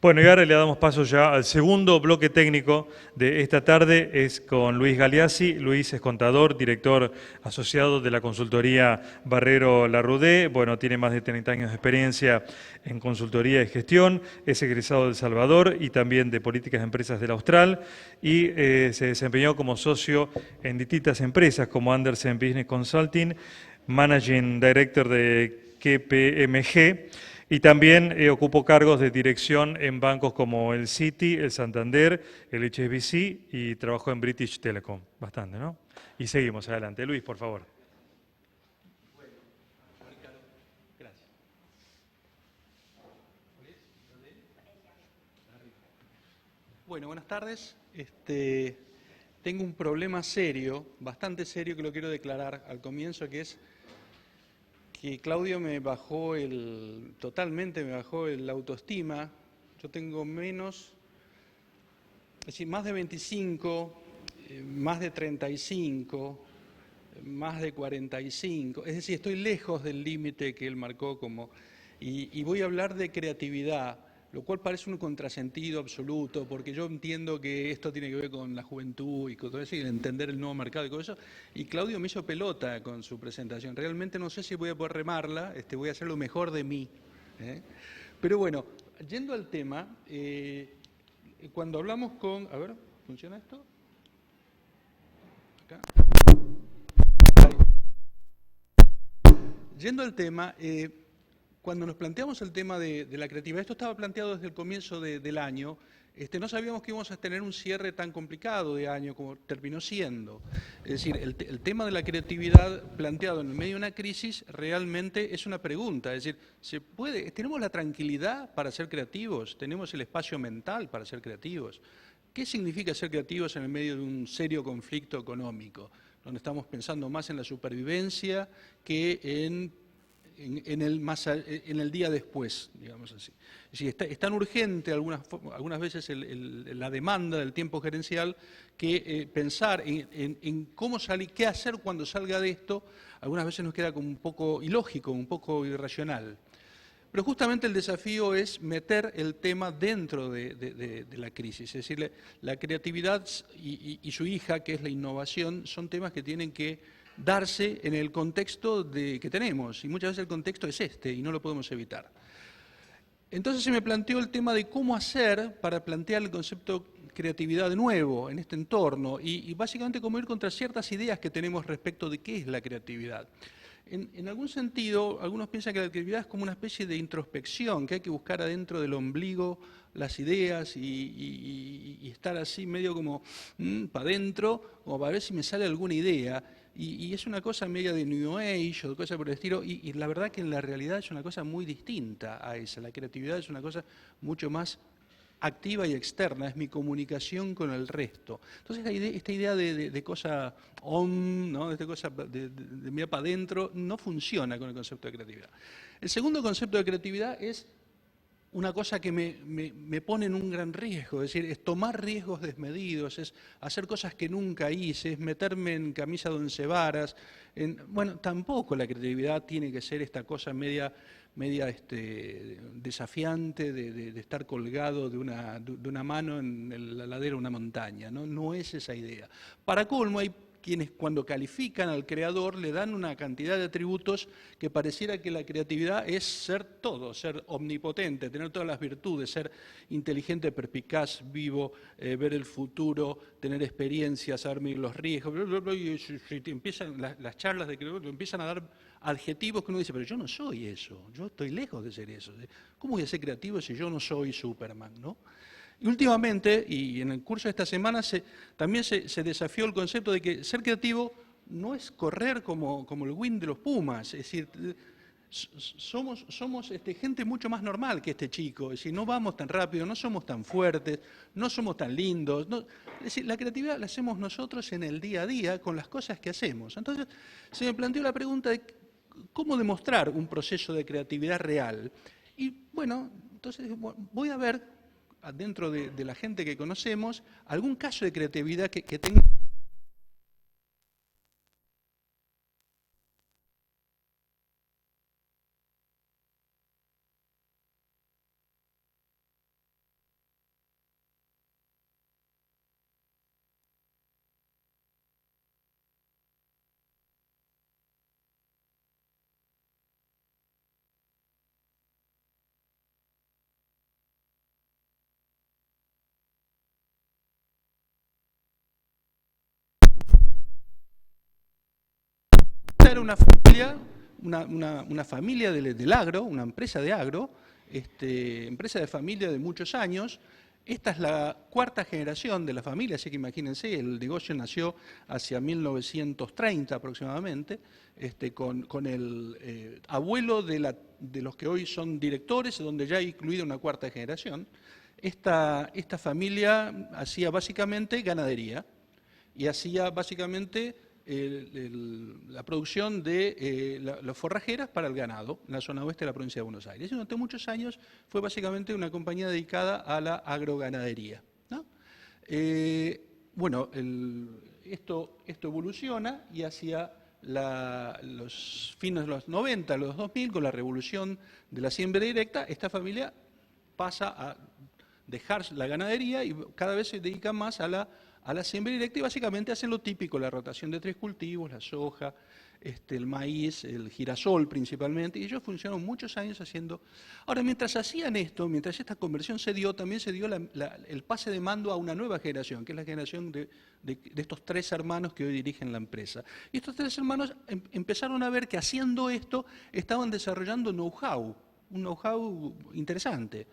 Bueno, y ahora le damos paso ya al segundo bloque técnico de esta tarde, es con Luis Galeazzi. Luis es contador, director asociado de la consultoría Barrero Larrudé. Bueno, tiene más de 30 años de experiencia en consultoría y gestión, es egresado de El Salvador y también de políticas de empresas del Austral y se desempeñó como socio en distintas empresas como Andersen Business Consulting, Managing Director de KPMG, y también ocupó cargos de dirección en bancos como el Citi, el Santander, el HSBC y trabajó en British Telecom. Bastante, ¿no? Y seguimos adelante. Luis, por favor. Bueno, buenas tardes. Tengo un problema serio, bastante serio, que lo quiero declarar al comienzo, que es que Claudio totalmente me bajó la autoestima. Yo tengo menos, es decir, más de 25, más de 35, más de 45, es decir, estoy lejos del límite que él marcó y voy a hablar de creatividad, lo cual parece un contrasentido absoluto, porque yo entiendo que esto tiene que ver con la juventud y con todo eso, y el entender el nuevo mercado y todo eso, y Claudio me hizo pelota con su presentación. Realmente no sé si voy a poder remarla, voy a hacer lo mejor de mí. ¿eh? Pero bueno, yendo al tema, cuando hablamos con... A ver, ¿funciona esto? Acá. Yendo al tema, cuando nos planteamos el tema de la creatividad, esto estaba planteado desde el comienzo del año, no sabíamos que íbamos a tener un cierre tan complicado de año como terminó siendo. Es decir, el tema de la creatividad planteado en el medio de una crisis realmente es una pregunta. Es decir, ¿tenemos la tranquilidad para ser creativos? ¿Tenemos el espacio mental para ser creativos? ¿Qué significa ser creativos en el medio de un serio conflicto económico, donde estamos pensando más en la supervivencia que en el día después, digamos así? Es decir, es tan urgente algunas veces la demanda del tiempo gerencial que pensar en cómo salir, qué hacer cuando salga de esto, algunas veces nos queda como un poco ilógico, un poco irracional. Pero justamente el desafío es meter el tema dentro de la crisis. Es decir, la creatividad y su hija, que es la innovación, son temas que tienen que darse en el contexto que tenemos. Y muchas veces el contexto es y no lo podemos evitar. Entonces se me planteó el tema de cómo hacer para plantear el concepto creatividad de nuevo en este entorno y básicamente cómo ir contra ciertas ideas que tenemos respecto de qué es la creatividad. En algún sentido, algunos piensan que la creatividad es como una especie de introspección, que hay que buscar adentro del ombligo las ideas y estar así medio como para adentro, o para ver si me sale alguna idea. Y es una cosa media de New Age o cosas por el estilo, y la verdad que en la realidad es una cosa muy distinta a esa. La creatividad es una cosa mucho más activa y externa, es mi comunicación con el resto. Entonces esta idea de cosa on, ¿no? Esta cosa de mirar para adentro, no funciona con el concepto de creatividad. El segundo concepto de creatividad es una cosa que me pone en un gran riesgo, es decir, es tomar riesgos desmedidos, es hacer cosas que nunca hice, es meterme en camisa de once varas. Bueno, tampoco la creatividad tiene que ser esta cosa media desafiante de estar colgado de una mano en la ladera de una montaña, ¿no? No es esa idea. Para colmo, hay quienes cuando califican al creador le dan una cantidad de atributos que pareciera que la creatividad es ser todo, ser omnipotente, tener todas las virtudes, ser inteligente, perspicaz, vivo, ver el futuro, tener experiencia, saber medir los riesgos, y te empiezan las charlas de creador, empiezan a dar adjetivos que uno dice, pero yo no soy eso, yo estoy lejos de ser eso. ¿Cómo voy a ser creativo si yo no soy Superman, no? Y últimamente, y en el curso de esta semana, también se desafió el concepto de que ser creativo no es correr como el win de los Pumas, es decir, somos gente mucho más normal que este chico, es decir, no vamos tan rápido, no somos tan fuertes, no somos tan lindos. Es decir, la creatividad la hacemos nosotros en el día a día con las cosas que hacemos. Entonces, se me planteó la pregunta de cómo demostrar un proceso de creatividad real. Y bueno, entonces voy a ver dentro de la gente que conocemos, algún caso de creatividad que tenga era una familia, una familia del agro, una empresa de agro, empresa de familia de muchos años. Esta es la cuarta generación de la familia, así que imagínense, el negocio nació hacia 1930 aproximadamente, con el abuelo de los que hoy son directores, donde ya ha incluido una cuarta generación. Esta familia hacía básicamente ganadería y hacía básicamente la producción de las forrajeras para el ganado en la zona oeste de la provincia de Buenos Aires. Y durante muchos años fue básicamente una compañía dedicada a la agroganadería, ¿no? Bueno, esto evoluciona y hacia los fines de los 90, los 2000, con la revolución de la siembra directa, esta familia pasa a dejar la ganadería y cada vez se dedica más a la siembra directa y básicamente hacen lo típico, la rotación de 3 cultivos, la soja, el maíz, el girasol principalmente, y ellos funcionaron muchos años haciendo. Ahora, mientras hacían esto, mientras esta conversión se dio, también se dio el pase de mando a una nueva generación, que es la generación de estos 3 hermanos que hoy dirigen la empresa. Y estos 3 hermanos empezaron a ver que haciendo esto estaban desarrollando know-how, un know-how interesante.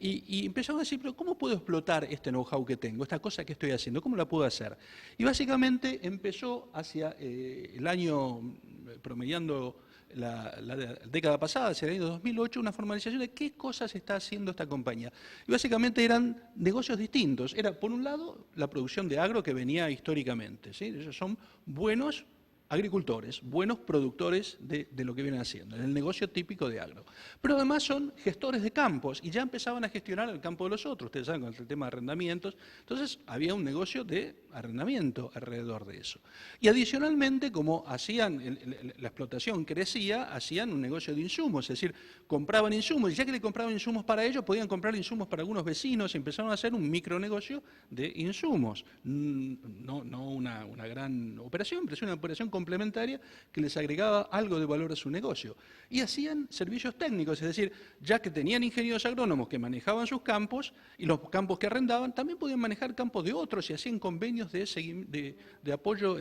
Y empezaron a decir, pero ¿cómo puedo explotar este know-how que tengo, esta cosa que estoy haciendo? ¿Cómo la puedo hacer? Y básicamente empezó hacia el año, promediando la década pasada, hacia el año 2008, una formalización de qué cosas está haciendo esta compañía. Y básicamente eran negocios distintos. Era, por un lado, la producción de agro que venía históricamente, ¿sí? Ellos son buenos agricultores, buenos productores de lo que vienen haciendo, en el negocio típico de agro. Pero además son gestores de campos y ya empezaban a gestionar el campo de los otros, ustedes saben, con el tema de arrendamientos, entonces había un negocio de arrendamiento alrededor de eso. Y adicionalmente, como hacían, la explotación crecía, hacían un negocio de insumos, es decir, compraban insumos, y ya que le compraban insumos para ellos, podían comprar insumos para algunos vecinos y empezaron a hacer un micronegocio de insumos. No una gran operación, pero es una operación complementaria que les agregaba algo de valor a su negocio. Y hacían servicios técnicos, es decir, ya que tenían ingenieros agrónomos que manejaban sus campos y los campos que arrendaban, también podían manejar campos de otros y hacían convenios de apoyo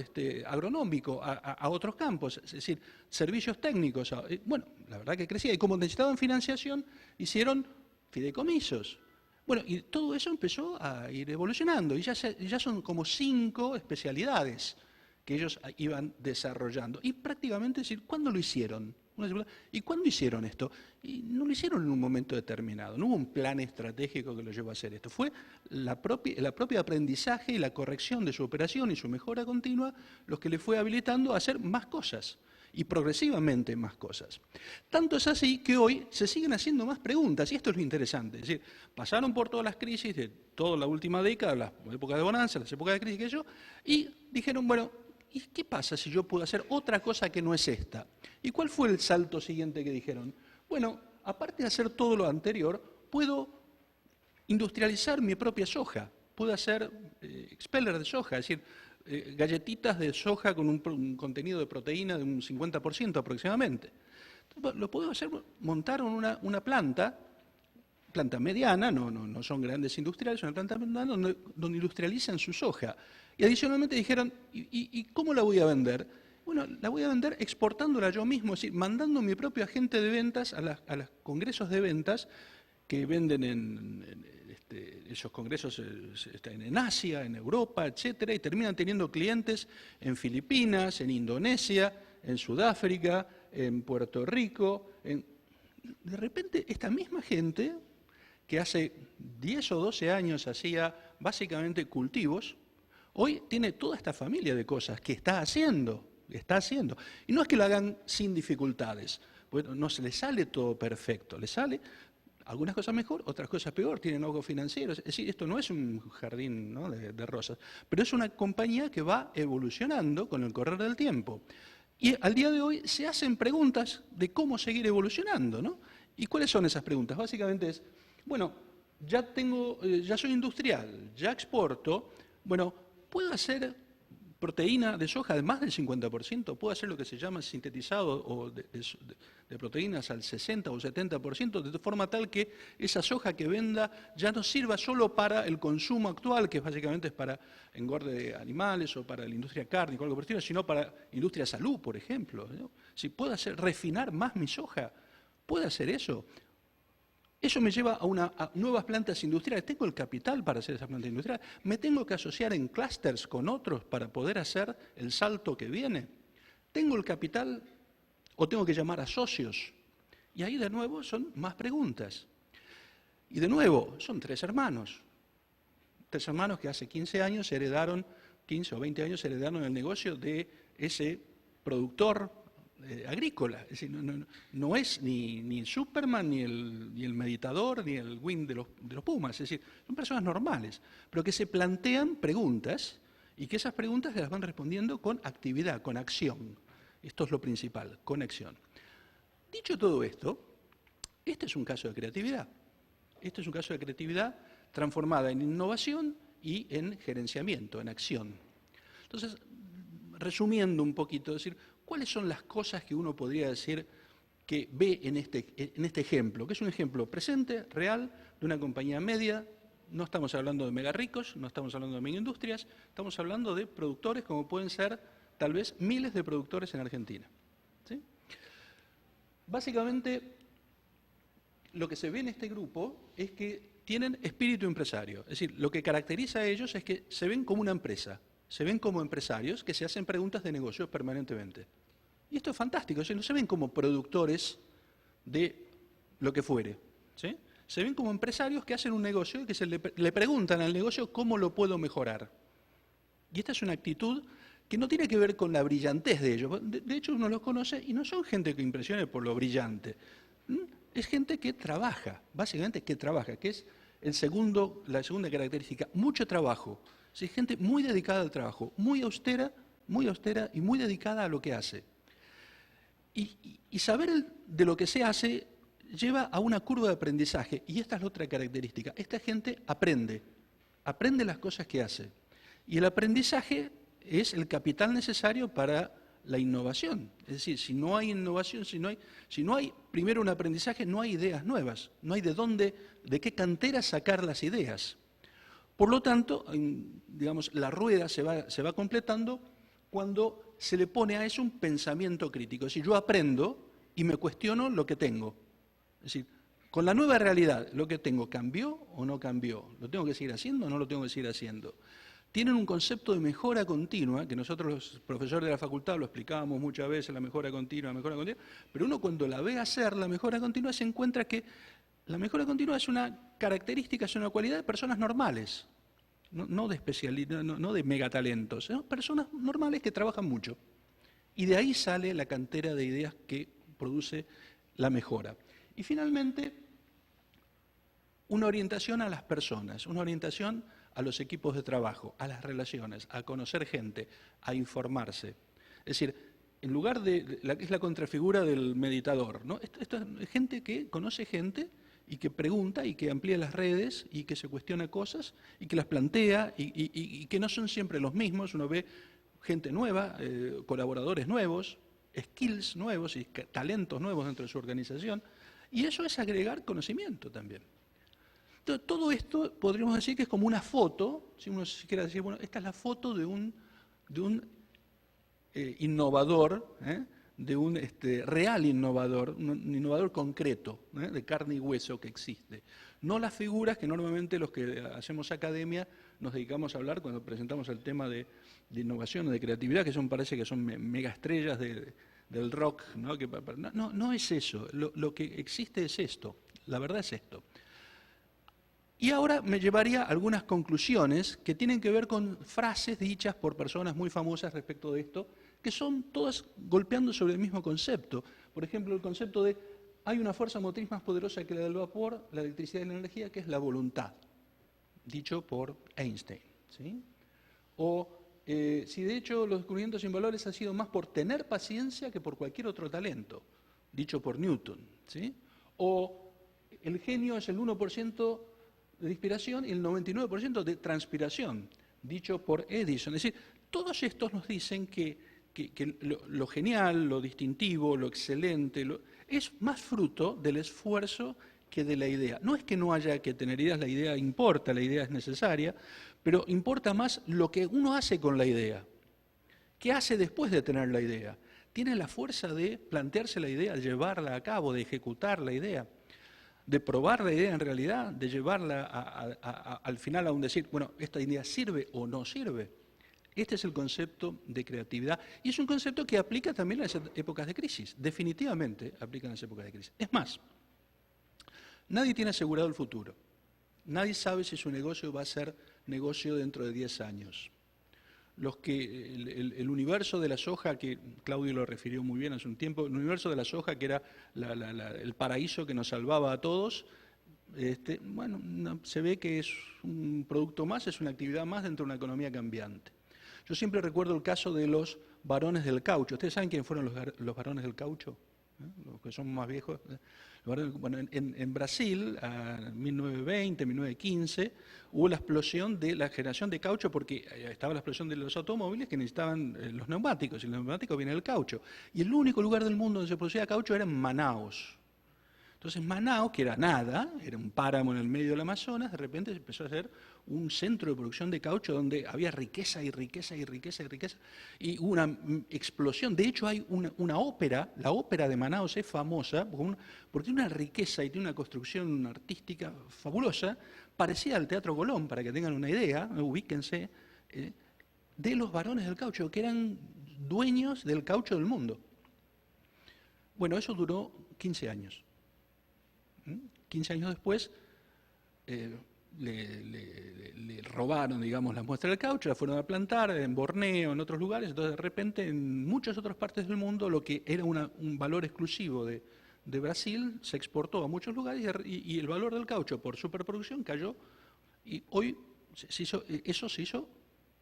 agronómico a otros campos, es decir, servicios técnicos. Bueno, la verdad que crecía. Y como necesitaban financiación, hicieron fideicomisos. Bueno, y todo eso empezó a ir evolucionando y ya son como 5 especialidades que ellos iban desarrollando. Y prácticamente decir, ¿cuándo lo hicieron? ¿Y cuándo hicieron esto? Y no lo hicieron en un momento determinado, no hubo un plan estratégico que lo llevó a hacer esto. Fue el propio aprendizaje y la corrección de su operación y su mejora continua los que le fue habilitando a hacer más cosas y progresivamente más cosas. Tanto es así que hoy se siguen haciendo más preguntas, y esto es lo interesante. Es decir, pasaron por todas las crisis de toda la última década, las épocas de bonanza, las épocas de crisis que yo, y dijeron, bueno, ¿y qué pasa si yo puedo hacer otra cosa que no es esta? ¿Y cuál fue el salto siguiente que dijeron? Bueno, aparte de hacer todo lo anterior, puedo industrializar mi propia soja, puedo hacer expeller de soja, es decir, galletitas de soja con un contenido de proteína de un 50% aproximadamente. Entonces, lo puedo hacer, montaron una planta mediana, no son grandes industriales, son una planta mediana donde industrializan su soja. Y adicionalmente dijeron, ¿y cómo la voy a vender? Bueno, la voy a vender exportándola yo mismo, es decir, mandando mi propio agente de ventas a los congresos de ventas que venden esos congresos están en Asia, en Europa, etcétera, y terminan teniendo clientes en Filipinas, en Indonesia, en Sudáfrica, en Puerto Rico. De repente, esta misma gente que hace 10 o 12 años hacía básicamente cultivos, hoy tiene toda esta familia de cosas que está haciendo. Y no es que lo hagan sin dificultades, bueno, no se les sale todo perfecto, les sale algunas cosas mejor, otras cosas peor, tienen ahogos financieros. Es decir, esto no es un jardín, ¿no?, de rosas, pero es una compañía que va evolucionando con el correr del tiempo. Y al día de hoy se hacen preguntas de cómo seguir evolucionando, ¿no? ¿Y cuáles son esas preguntas? Básicamente es, bueno, ya soy industrial, ya exporto, bueno, ¿puedo hacer proteína de soja de más del 50%, puede hacer lo que se llama sintetizado o de proteínas al 60 o 70%, de forma tal que esa soja que venda ya no sirva solo para el consumo actual, que básicamente es para engorde de animales o para la industria cárnica o algo por el estilo, sino para industria salud, por ejemplo, ¿no? Si puede refinar más mi soja, ¿puede hacer eso? Eso me lleva a nuevas plantas industriales. ¿Tengo el capital para hacer esa planta industrial? ¿Me tengo que asociar en clústeres con otros para poder hacer el salto que viene? ¿Tengo el capital o tengo que llamar a socios? Y ahí de nuevo son más preguntas. Y de nuevo, son tres hermanos que hace 15 años heredaron, 15 o 20 años heredaron el negocio de ese productor agrícola. Es decir, no es ni Superman, ni el meditador, ni el Wing de los Pumas. Es decir, son personas normales, pero que se plantean preguntas y que esas preguntas se las van respondiendo con actividad, con acción. Esto es lo principal, con acción. Dicho todo esto, este es un caso de creatividad. Este es un caso de creatividad transformada en innovación y en gerenciamiento, en acción. Entonces, resumiendo un poquito, es decir, ¿cuáles son las cosas que uno podría decir que ve en este ejemplo? Que es un ejemplo presente, real, de una compañía media. No estamos hablando de mega ricos, no estamos hablando de mega industrias, estamos hablando de productores como pueden ser tal vez miles de productores en Argentina. ¿Sí? Básicamente, lo que se ve en este grupo es que tienen espíritu empresario. Es decir, lo que caracteriza a ellos es que se ven como una empresa. Se ven como empresarios que se hacen preguntas de negocios permanentemente. Y esto es fantástico, no se ven como productores de lo que fuere. ¿Sí? Se ven como empresarios que hacen un negocio y que le preguntan al negocio cómo lo puedo mejorar. Y esta es una actitud que no tiene que ver con la brillantez de ellos. De hecho, uno los conoce y no son gente que impresione por lo brillante. Es gente que trabaja, básicamente que trabaja, que es la segunda característica, mucho trabajo. Sí, gente muy dedicada al trabajo, muy austera y muy dedicada a lo que hace. Y saber de lo que se hace lleva a una curva de aprendizaje, y esta es la otra característica. Esta gente aprende las cosas que hace. Y el aprendizaje es el capital necesario para la innovación. Es decir, si no hay innovación, si no hay primero un aprendizaje, no hay ideas nuevas, no hay de qué cantera sacar las ideas. Por lo tanto, digamos, la rueda se va completando cuando se le pone a eso un pensamiento crítico. Es decir, yo aprendo y me cuestiono lo que tengo. Es decir, con la nueva realidad, ¿lo que tengo cambió o no cambió? ¿Lo tengo que seguir haciendo o no lo tengo que seguir haciendo? Tienen un concepto de mejora continua, que nosotros los profesores de la facultad lo explicábamos muchas veces, la mejora continua, pero uno cuando la ve hacer la mejora continua se encuentra que la mejora continua es una característica, es una cualidad de personas normales, no de especialistas, no de megatalentos, sino personas normales que trabajan mucho. Y de ahí sale la cantera de ideas que produce la mejora. Y finalmente, una orientación a las personas, una orientación a los equipos de trabajo, a las relaciones, a conocer gente, a informarse. Es decir, en lugar de la que es la contrafigura del meditador, ¿no? Esto es gente que conoce gente y que pregunta y que amplía las redes y que se cuestiona cosas y que las plantea y que no son siempre los mismos. Uno ve gente nueva, colaboradores nuevos, skills nuevos y talentos nuevos dentro de su organización, y eso es agregar conocimiento también. Entonces, todo esto podríamos decir que es como una foto, si uno quiere decir, bueno, esta es la foto de un innovador, de un real innovador, un innovador concreto, de carne y hueso que existe. No las figuras que normalmente los que hacemos academia nos dedicamos a hablar cuando presentamos el tema de innovación o de creatividad, que parece que son megaestrellas del rock, ¿no? No es eso, lo que existe es esto, la verdad es esto. Y ahora me llevaría a algunas conclusiones que tienen que ver con frases dichas por personas muy famosas respecto de esto, que son todas golpeando sobre el mismo concepto. Por ejemplo, el concepto de hay una fuerza motriz más poderosa que la del vapor, la electricidad y la energía, que es la voluntad, dicho por Einstein. ¿Sí? O si de hecho los descubrimientos sin valores han sido más por tener paciencia que por cualquier otro talento, dicho por Newton. ¿Sí? O el genio es el 1% de inspiración y el 99% de transpiración, dicho por Edison. Es decir, Todos estos nos dicen que lo genial, lo distintivo, lo excelente, es más fruto del esfuerzo que de la idea. No es que no haya que tener ideas, la idea importa, la idea es necesaria, pero importa más lo que uno hace con la idea. ¿Qué hace después de tener la idea? Tiene la fuerza de plantearse la idea, de llevarla a cabo, de ejecutar la idea, de probar la idea en realidad, de llevarla al final a un decir, bueno, ¿esta idea sirve o no sirve? Este es el concepto de creatividad y es un concepto que aplica también a las épocas de crisis, definitivamente aplica en las épocas de crisis. Es más, nadie tiene asegurado el futuro, nadie sabe si su negocio va a ser negocio dentro de 10 años. El universo de la soja, que Claudio lo refirió muy bien hace un tiempo, el universo de la soja que era el paraíso que nos salvaba a todos, bueno, se ve que es un producto más, es una actividad más dentro de una economía cambiante. Yo siempre recuerdo el caso de los varones del caucho. ¿Ustedes saben quiénes fueron los varones del caucho? Los que son más viejos. Bueno, en Brasil, en 1920, 1915, hubo la explosión de la generación de caucho porque estaba la explosión de los automóviles que necesitaban los neumáticos, y los neumáticos viene del caucho. Y el único lugar del mundo donde se producía caucho era en Manaos. Entonces Manaos, que era nada, era un páramo en el medio del Amazonas, de repente empezó a ser un centro de producción de caucho donde había riqueza y riqueza y riqueza y riqueza, y hubo una explosión. De hecho hay una ópera, la ópera de Manaos es famosa porque tiene una riqueza y tiene una construcción artística fabulosa, parecida al Teatro Colón, para que tengan una idea, ubíquense, de los varones del caucho, que eran dueños del caucho del mundo. Bueno, eso duró 15 años. 15 años después le robaron, digamos, las muestras del caucho, las fueron a plantar en Borneo, en otros lugares, entonces de repente en muchas otras partes del mundo lo que era un valor exclusivo de Brasil se exportó a muchos lugares y el valor del caucho por superproducción cayó y hoy eso se hizo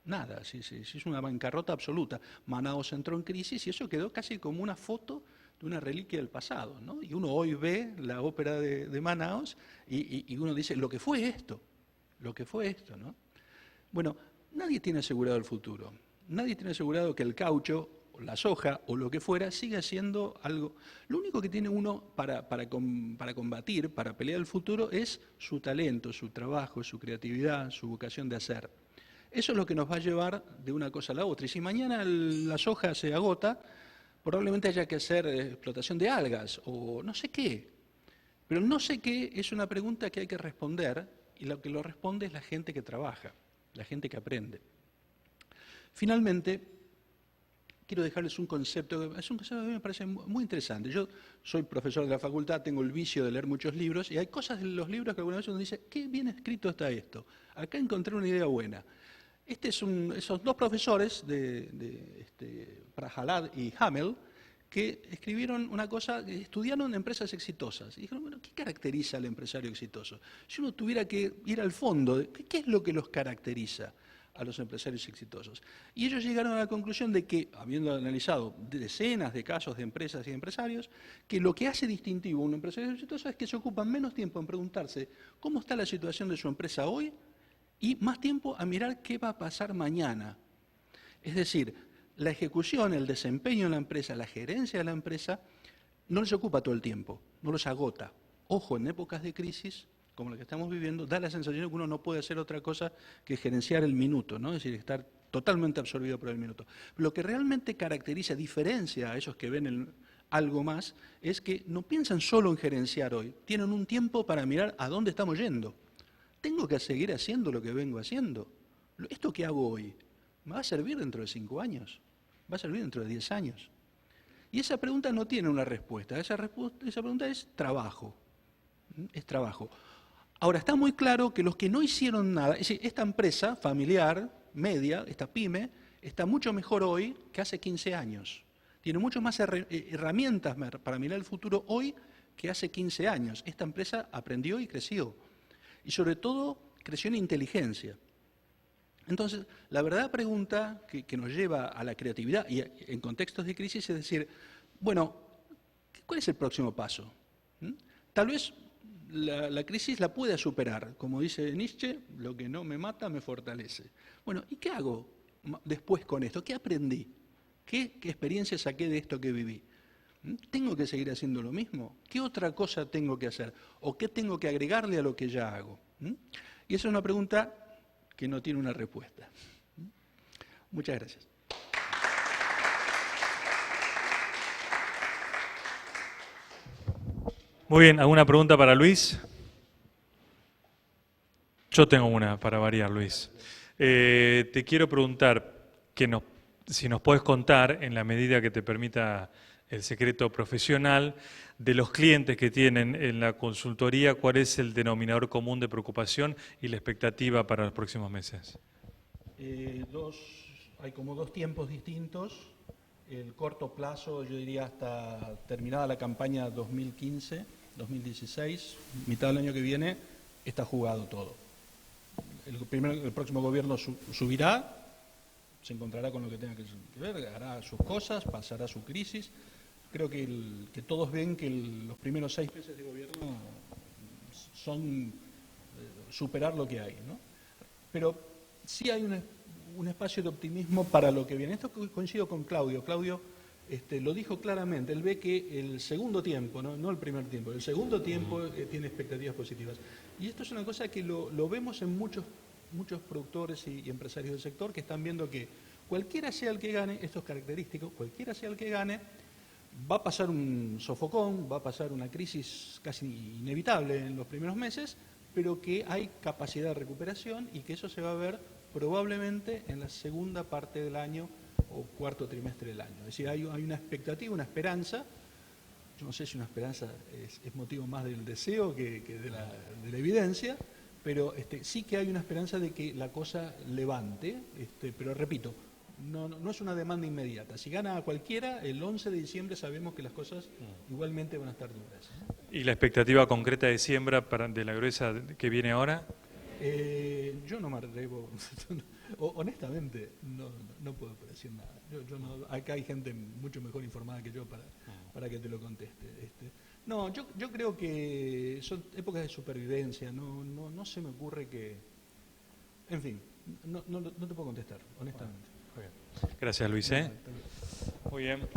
nada, se hizo una bancarrota absoluta. Manaos entró en crisis y eso quedó casi como una foto de una reliquia del pasado, ¿no? Y uno hoy ve la ópera de Manaos y uno dice, lo que fue esto, ¿no? Bueno, nadie tiene asegurado el futuro, nadie tiene asegurado que el caucho, o la soja, o lo que fuera, siga siendo algo. Lo único que tiene uno para combatir, para pelear el futuro, es su talento, su trabajo, su creatividad, su vocación de hacer. Eso es lo que nos va a llevar de una cosa a la otra. Y si mañana la soja se agota, probablemente haya que hacer explotación de algas o no sé qué. Pero no sé qué es una pregunta que hay que responder y lo que lo responde es la gente que trabaja, la gente que aprende. Finalmente, quiero dejarles un concepto que a mí me parece muy interesante. Yo soy profesor de la facultad, tengo el vicio de leer muchos libros y hay cosas en los libros que alguna vez uno dice, qué bien escrito está esto. Acá encontré una idea buena. Esos dos profesores Prahalad y Hamel, que escribieron una cosa, estudiaron empresas exitosas. Y dijeron, bueno, ¿qué caracteriza al empresario exitoso? Si uno tuviera que ir al fondo, ¿qué es lo que los caracteriza a los empresarios exitosos? Y ellos llegaron a la conclusión de que, habiendo analizado decenas de casos de empresas y empresarios, que lo que hace distintivo a un empresario exitoso es que se ocupan menos tiempo en preguntarse cómo está la situación de su empresa hoy, y más tiempo a mirar qué va a pasar mañana. Es decir, la ejecución, el desempeño en la empresa, la gerencia de la empresa, no les ocupa todo el tiempo, no los agota. Ojo, en épocas de crisis, como la que estamos viviendo, da la sensación de que uno no puede hacer otra cosa que gerenciar el minuto, ¿no? Es decir, estar totalmente absorbido por el minuto. Lo que realmente caracteriza, diferencia a esos que ven algo más, es que no piensan solo en gerenciar hoy, tienen un tiempo para mirar a dónde estamos yendo. ¿Tengo que seguir haciendo lo que vengo haciendo? ¿Esto que hago hoy me va a servir dentro de 5 años? ¿Va a servir dentro de 10 años? Y esa pregunta no tiene una respuesta. Esa pregunta es trabajo. Es trabajo. Ahora, está muy claro que los que no hicieron nada, es decir, esta empresa familiar, media, esta pyme, está mucho mejor hoy que hace 15 años. Tiene muchas más herramientas para mirar el futuro hoy que hace 15 años. Esta empresa aprendió y creció. Y sobre todo, creció en inteligencia. Entonces, la verdadera pregunta que nos lleva a la creatividad y en contextos de crisis es decir, bueno, ¿cuál es el próximo paso? Tal vez la crisis la pueda superar. Como dice Nietzsche, lo que no me mata me fortalece. Bueno, ¿y qué hago después con esto? ¿Qué aprendí? ¿Qué experiencia saqué de esto que viví? ¿Tengo que seguir haciendo lo mismo? ¿Qué otra cosa tengo que hacer? ¿O qué tengo que agregarle a lo que ya hago? Y esa es una pregunta que no tiene una respuesta. Muchas gracias. Muy bien, ¿alguna pregunta para Luis? Yo tengo una para variar, Luis. Te quiero preguntar si nos puedes contar, en la medida que te permita el secreto profesional, de los clientes que tienen en la consultoría, ¿cuál es el denominador común de preocupación y la expectativa para los próximos meses? Hay como dos tiempos distintos. El corto plazo, yo diría hasta terminada la campaña 2015, 2016, mitad del año que viene, está jugado todo. El próximo gobierno subirá, se encontrará con lo que tenga que ver, hará sus cosas, pasará su crisis. Creo que todos ven que los primeros 6 meses de gobierno son superar lo que hay, ¿no? Pero sí hay un espacio de optimismo para lo que viene. Esto coincido con Claudio. Claudio lo dijo claramente. Él ve que el segundo tiempo, no el primer tiempo, el segundo tiempo tiene expectativas positivas. Y esto es una cosa que lo vemos en muchos productores y empresarios del sector que están viendo que cualquiera sea el que gane, esto es característico, cualquiera sea el que gane, va a pasar un sofocón, va a pasar una crisis casi inevitable en los primeros meses, pero que hay capacidad de recuperación y que eso se va a ver probablemente en la segunda parte del año o cuarto trimestre del año. Es decir, hay una expectativa, una esperanza. Yo no sé si una esperanza es motivo más del deseo que de la evidencia, pero sí que hay una esperanza de que la cosa levante, pero repito, no es una demanda inmediata. Si gana cualquiera, el 11 de diciembre sabemos que las cosas igualmente van a estar duras, ¿no? ¿Y la expectativa concreta de siembra de la gruesa que viene ahora? Yo no me atrevo, honestamente, no puedo decir nada. Acá hay gente mucho mejor informada que yo para que te lo conteste. No, yo creo que son épocas de supervivencia, no se me ocurre que... En fin, no te puedo contestar, honestamente. Muy bien. Gracias, Luis. Muy bien.